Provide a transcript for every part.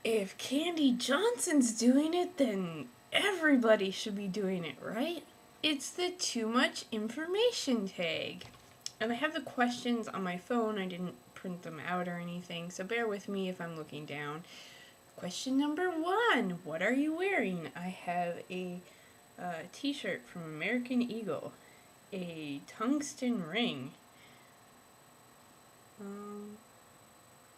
If Candy Johnson's doing it, then everybody should be doing it, right? It's the too much information tag. And I have the questions on my phone. I didn't print them out or anything, so bear with me if I'm looking down. Question number 1. What are you wearing? I have a t-shirt from American Eagle, a tungsten ring.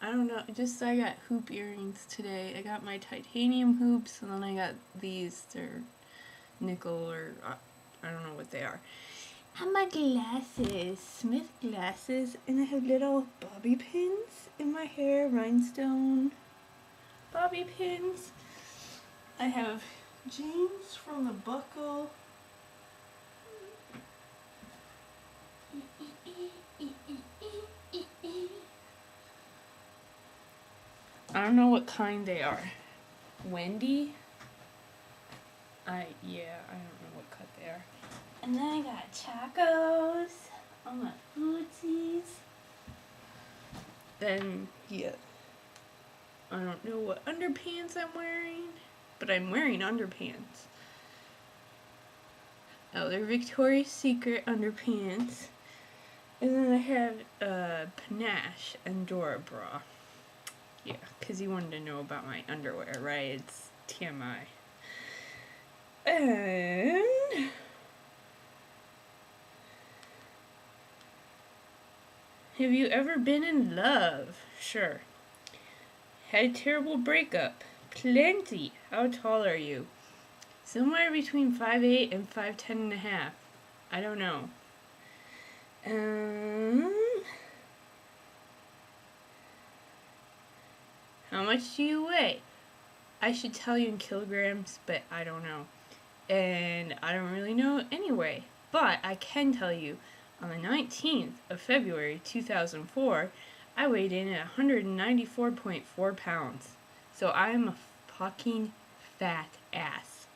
I don't know, I got hoop earrings today. I got my titanium hoops, and then I got these, they're nickel, or I don't know what they are. I have my glasses, Smith glasses, and I have little bobby pins in my hair, rhinestone bobby pins. I have jeans from the Buckle. I don't know what kind they are. Wendy? I don't know what cut they are. And then I got Chacos, all my footsies. Then, I don't know what underpants I'm wearing, but I'm wearing underpants. Oh, they're Victoria's Secret underpants. And then I have Panache and Dora bra. Yeah, because you wanted to know about my underwear, right? It's TMI. And have you ever been in love? Sure. Had a terrible breakup? Plenty. How tall are you? Somewhere between 5'8" and 5'10.5". I don't know. How much do you weigh? I should tell you in kilograms, but I don't know. And I don't really know anyway. But I can tell you, on the 19th of February 2004, I weighed in at 194.4 pounds. So I'm a fucking fat ass.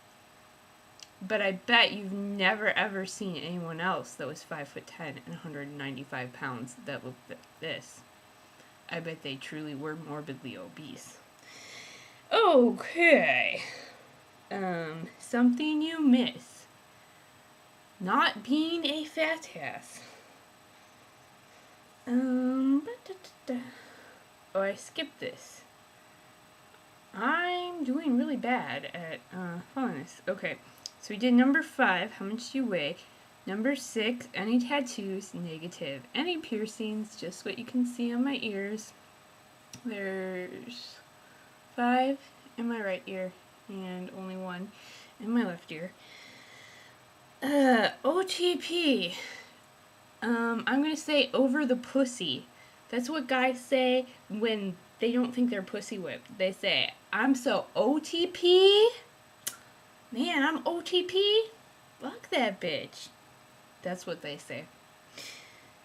But I bet you've never ever seen anyone else that was 5'10" and 195 pounds that looked like this. I bet they truly were morbidly obese. Okay. Something you miss. Not being a fat ass. Oh, I skipped this. I'm doing really bad at following this. Okay, so we did number 5, how much do you weigh? Number 6, any tattoos? Negative. Any piercings? Just what you can see on my ears. There's 5 in my right ear and only 1 in my left ear. OTP. I'm gonna say over the pussy. That's what guys say when they don't think they're pussy whipped. They say, I'm so OTP. Man, I'm OTP. Fuck that bitch. That's what they say.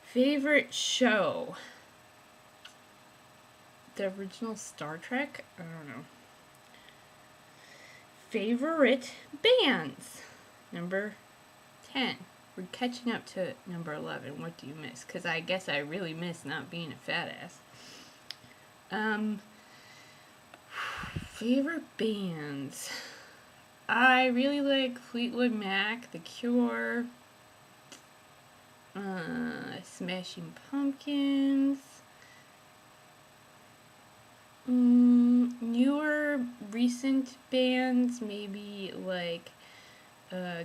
Favorite show? The original Star Trek? I don't know. Favorite bands? Number 10. We're catching up to number 11. What do you miss? Because I guess I really miss not being a fat ass. Favorite bands? I really like Fleetwood Mac, The Cure, Smashing Pumpkins. Newer, recent bands, maybe like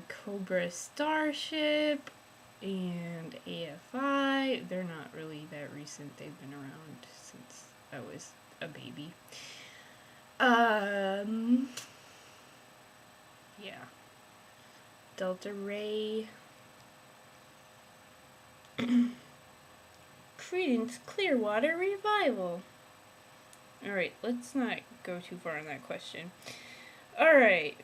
Cobra Starship and AFI. They're not really that recent. They've been around since I was a baby. Yeah. Delta Ray. Creedence Clearwater Revival. Alright, let's not go too far on that question. Alright.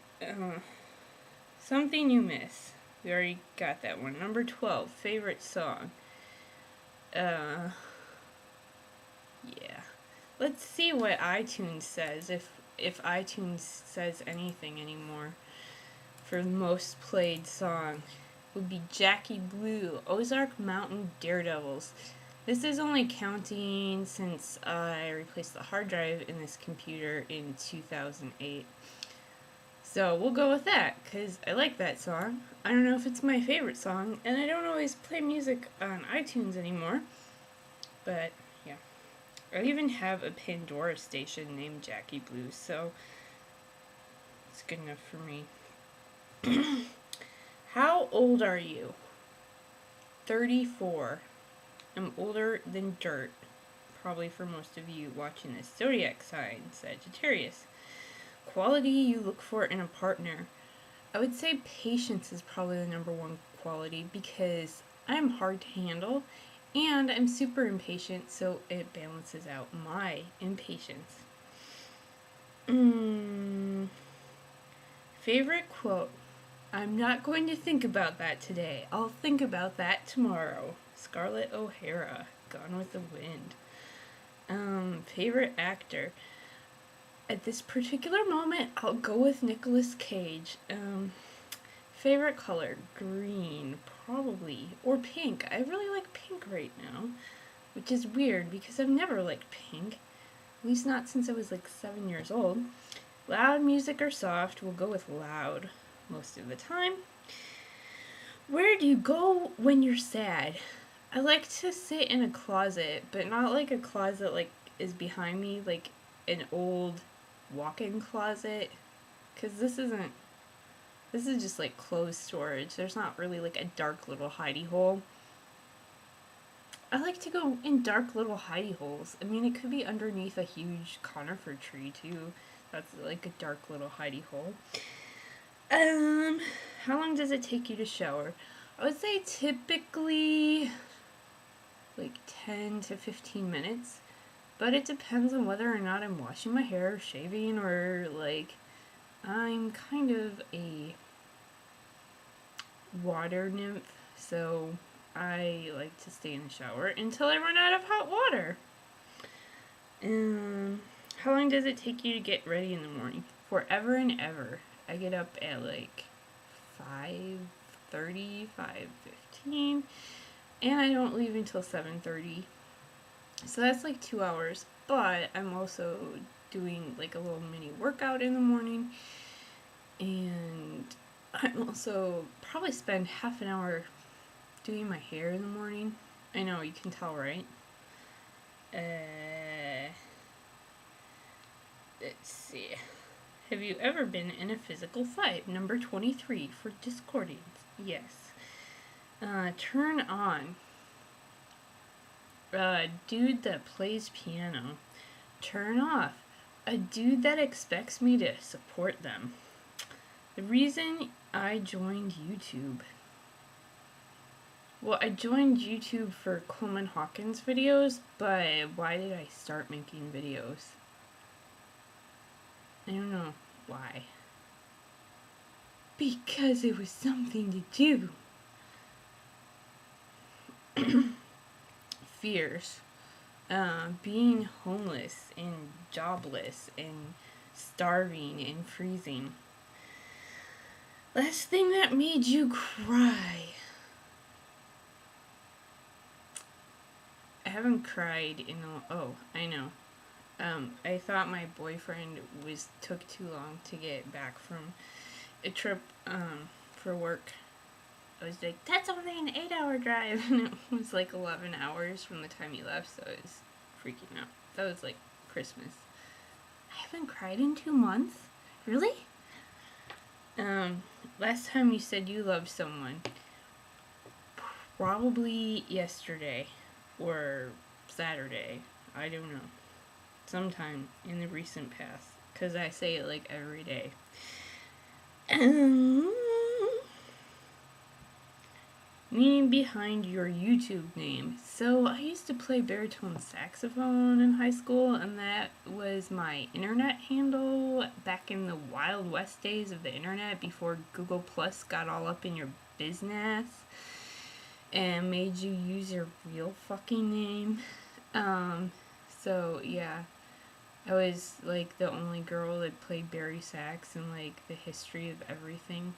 Something you miss. We already got that one. Number 12, favorite song. Yeah. Let's see what iTunes says, if iTunes says anything anymore. For the most played song would be Jackie Blue, Ozark Mountain Daredevils. This is only counting since I replaced the hard drive in this computer in 2008. So we'll go with that, because I like that song. I don't know if it's my favorite song, and I don't always play music on iTunes anymore. But, yeah. I even have a Pandora station named Jackie Blue, so it's good enough for me. How old are you? 34. I'm older than dirt. Probably for most of you watching this. Zodiac sign, Sagittarius. Quality you look for in a partner. I would say patience is probably the number one quality because I'm hard to handle and I'm super impatient, so it balances out my impatience. Favorite quote. I'm not going to think about that today. I'll think about that tomorrow. Scarlett O'Hara, Gone with the Wind. Favorite actor. At this particular moment, I'll go with Nicolas Cage. Favorite color. Green, probably. Or pink. I really like pink right now. Which is weird because I've never liked pink. At least not since I was like 7 years old. Loud music or soft, we'll go with loud most of the time. Where do you go when you're sad? I like to sit in a closet, but not like a closet like is behind me, like an old walk-in closet. Because this is just like clothes storage. There's not really like a dark little hidey hole. I like to go in dark little hidey holes. I mean, it could be underneath a huge conifer tree too. That's like a dark little hidey hole. How long does it take you to shower? I would say typically like 10 to 15 minutes. But it depends on whether or not I'm washing my hair, shaving, or like I'm kind of a water nymph, so I like to stay in the shower until I run out of hot water. How long does it take you to get ready in the morning? Forever and ever. I get up at like 5:30, 5:15, and I don't leave until 7:30. So that's like 2 hours, but I'm also doing like a little mini workout in the morning, and I'm also probably spend half an hour doing my hair in the morning. I know, you can tell, right? Let's see. Have you ever been in a physical fight? Number 23 for Discordians. Yes. Turn on. Dude that plays piano. Turn off. A dude that expects me to support them. The reason I joined YouTube. Well, I joined YouTube for Coleman Hawkins videos, but why did I start making videos? I don't know why. Because it was something to do. Fears. Being homeless and jobless and starving and freezing. Last thing that made you cry. I haven't cried in I know. I thought my boyfriend took too long to get back from a trip for work. I was like, that's only an 8-hour drive, and it was like 11 hours from the time he left, so I was freaking out. That was like Christmas. I haven't cried in 2 months? Really? Last time you said you loved someone, probably yesterday or Saturday. I don't know. Sometime in the recent past, because I say it like every day. Meaning behind your YouTube name. So I used to play baritone saxophone in high school, and that was my internet handle back in the Wild West days of the internet, before Google Plus got all up in your business and made you use your real fucking name. So yeah, I was like the only girl that played bari sax in like the history of everything.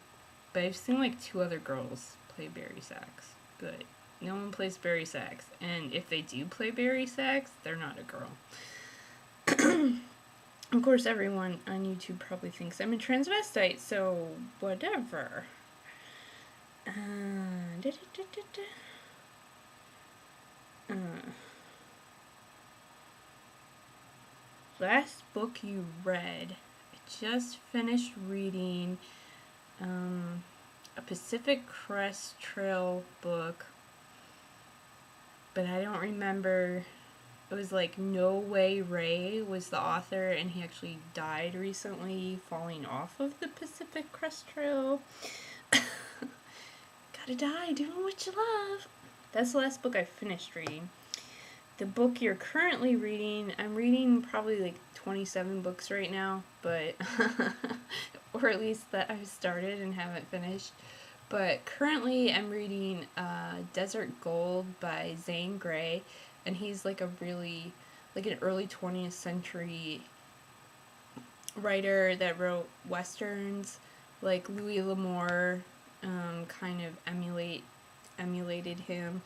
But I've seen like 2 other girls play bari sax. But No one plays Barry Sachs. And if they do play Barry Sachs, they're not a girl. Of course, everyone on YouTube probably thinks I'm a transvestite, so whatever. Last book you read. I just finished reading a Pacific Crest Trail book, but I don't remember. It was like No Way Ray was the author, and he actually died recently falling off of the Pacific Crest Trail. Gotta die doing what you love. That's the last book I finished reading. The book you're currently reading, I'm reading probably like 27 books right now, but or at least that I've started and haven't finished. But currently I'm reading Desert Gold by Zane Grey, and he's like a really, like an early 20th century writer that wrote westerns, like Louis L'Amour kind of emulated him.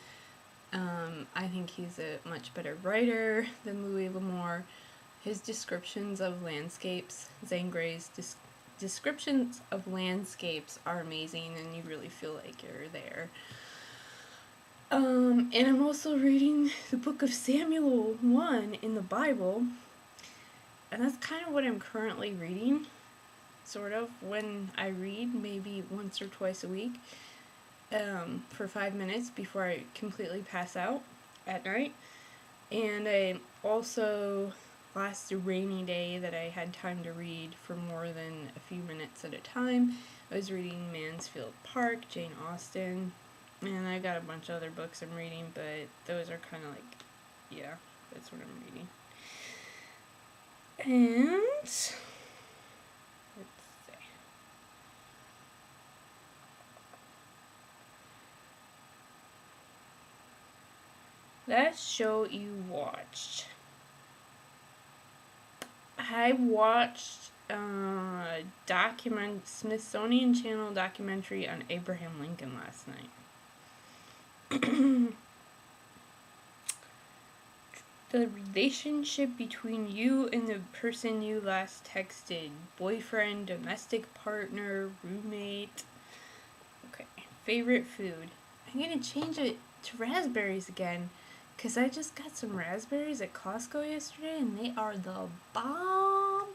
I think he's a much better writer than Louis L'Amour. His descriptions of landscapes, Zane Grey's descriptions of landscapes are amazing, and you really feel like you're there. And I'm also reading the book of Samuel 1 in the Bible, and that's kind of what I'm currently reading, sort of, when I read, maybe once or twice a week. For 5 minutes before I completely pass out at night. And I also, last rainy day that I had time to read for more than a few minutes at a time, I was reading Mansfield Park, Jane Austen, and I got a bunch of other books I'm reading, but those are kind of like, yeah, that's what I'm reading. And let's see. Last show you watched. I watched Smithsonian Channel documentary on Abraham Lincoln last night. The relationship between you and the person you last texted. Boyfriend, domestic partner, roommate. Okay, favorite food. I'm gonna change it to raspberries again, because I just got some raspberries at Costco yesterday, and they are the bomb.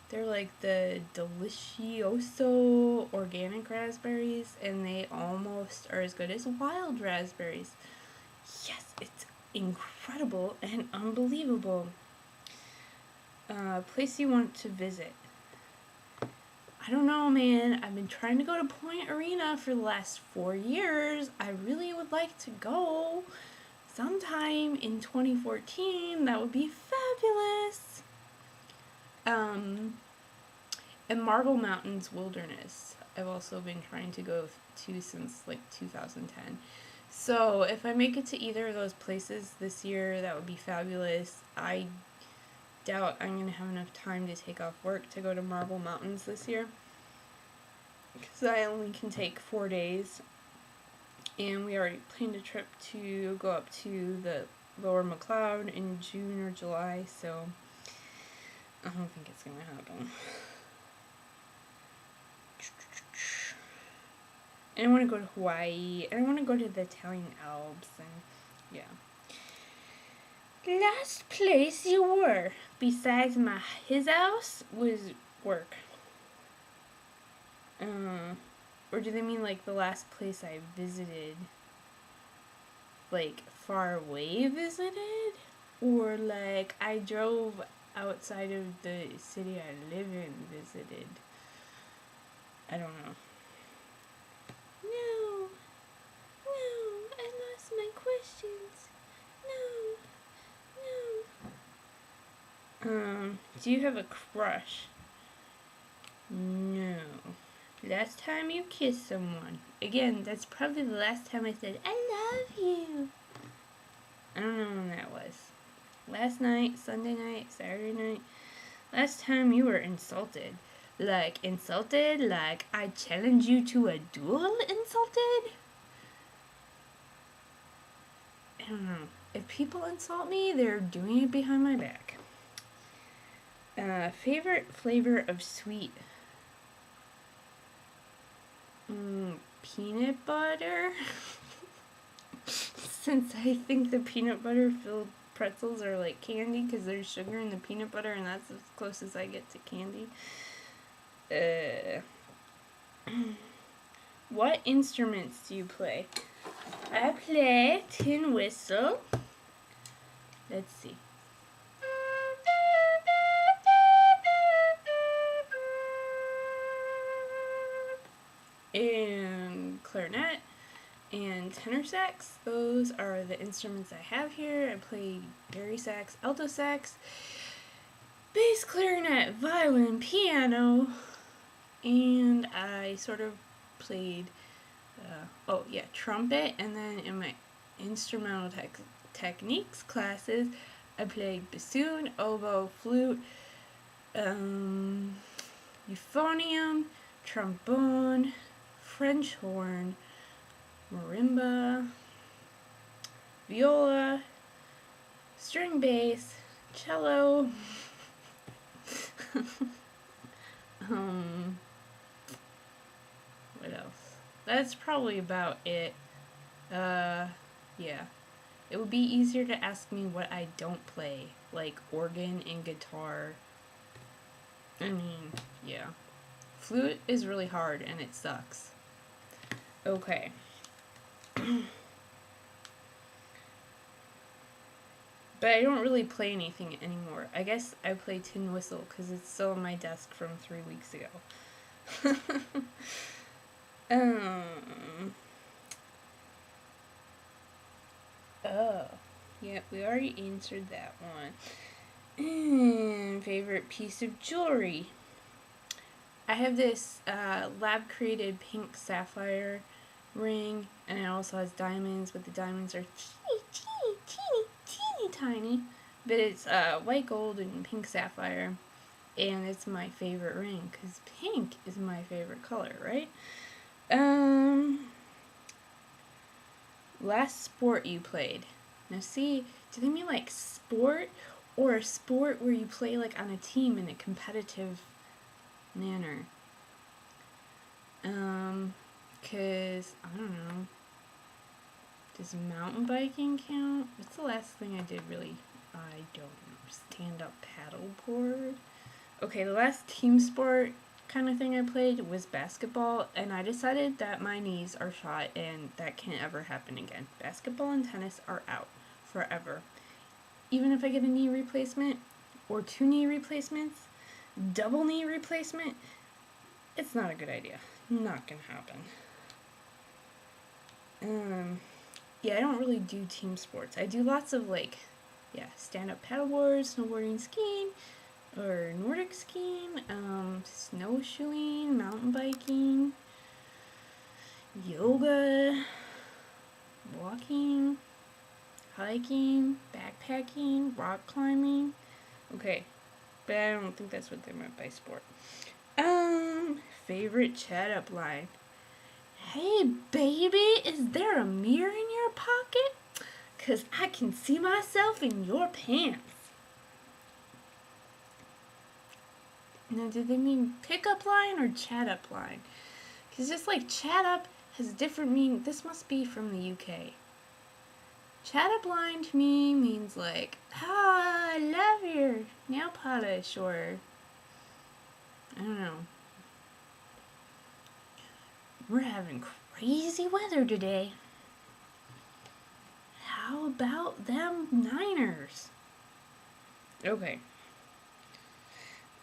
They're like the Delicioso organic raspberries, and they almost are as good as wild raspberries. Yes, it's incredible and unbelievable. Place you want to visit. I don't know, man. I've been trying to go to Point Arena for the last 4 years. I really would like to go sometime in 2014. That would be fabulous. And Marble Mountains Wilderness, I've also been trying to go to since like 2010. So if I make it to either of those places this year, that would be fabulous. I doubt I'm going to have enough time to take off work to go to Marble Mountains this year, because I only can take 4 days, and we already planned a trip to go up to the Lower McLeod in June or July, so I don't think it's going to happen. And I want to go to Hawaii, and I want to go to the Italian Alps, and yeah. Last place you were, besides his house, was work. Or do they mean like the last place I visited? Like far away visited? Or like I drove outside of the city I live in visited? I don't know. No, I lost my questions. No. Do you have a crush? No. Last time you kissed someone. Again, that's probably the last time I said, I love you. I don't know when that was. Last night, Sunday night, Saturday night. Last time you were insulted. Like I challenge you to a duel insulted? I don't know. If people insult me, they're doing it behind my back. Favorite flavor of sweet? Peanut butter? Since I think the peanut butter filled pretzels are like candy because there's sugar in the peanut butter and that's as close as I get to candy. What instruments do you play? I play tin whistle. Let's see. And clarinet and tenor sax. Those are the instruments I have here. I play bari sax, alto sax, bass clarinet, violin, piano, and I sort of played trumpet. And then in my instrumental techniques classes, I played bassoon, oboe, flute, euphonium, trombone, French horn, marimba, viola, string bass, cello, what else? That's probably about it. Yeah. It would be easier to ask me what I don't play, like organ and guitar. I mean, yeah. Flute is really hard and it sucks. Okay. But I don't really play anything anymore. I guess I play tin whistle because it's still on my desk from 3 weeks ago. Oh, yeah, we already answered that one. Favorite piece of jewelry? I have this lab-created pink sapphire ring, and it also has diamonds, but the diamonds are teeny tiny. But it's white gold and pink sapphire, and it's my favorite ring, because pink is my favorite color, right? Last sport you played. Now see, do they mean like sport, or a sport where you play like on a team in a competitive manner? Cause I don't know. Does mountain biking count? What's the last thing I did really? I don't know. Stand up paddleboard? Okay, the last team sport kind of thing I played was basketball, and I decided that my knees are shot and that can't ever happen again. Basketball and tennis are out forever. Even if I get a knee replacement, or 2 knee replacements, double knee replacement, it's not a good idea. Not gonna happen. Yeah, I don't really do team sports. I do lots of stand-up paddleboard, snowboarding, skiing, or Nordic skiing, snowshoeing, mountain biking, yoga, walking, hiking, backpacking, rock climbing. Okay, but I don't think that's what they meant by sport. Favorite chat-up line. Hey, baby, is there a mirror in your pocket? 'Cause I can see myself in your pants. Now, did they mean pickup line or chat-up line? Because just like chat-up has a different meaning. This must be from the UK. Chat-up line to me means like, oh, I love your nail polish, or I don't know. We're having crazy weather today. How about them Niners? Okay.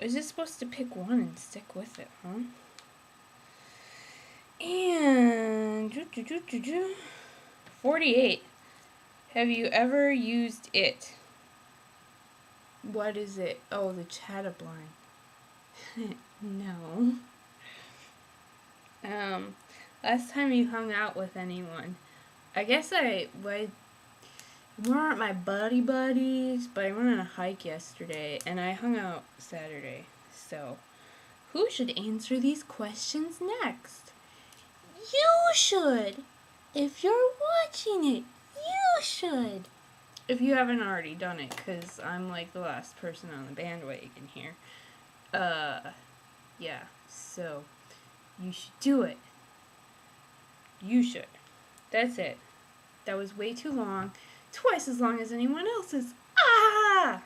I was just supposed to pick one and stick with it, huh? And 48. Have you ever used it? What is it? Oh, the chat-up line. No. Last time you hung out with anyone. I guess we weren't my buddies, but I went on a hike yesterday, and I hung out Saturday. So, who should answer these questions next? You should! If you're watching it, you should. If you haven't already done it, because I'm like the last person on the bandwagon here. Yeah, so you should do it. You should. That's it. That was way too long. Twice as long as anyone else's. Ah!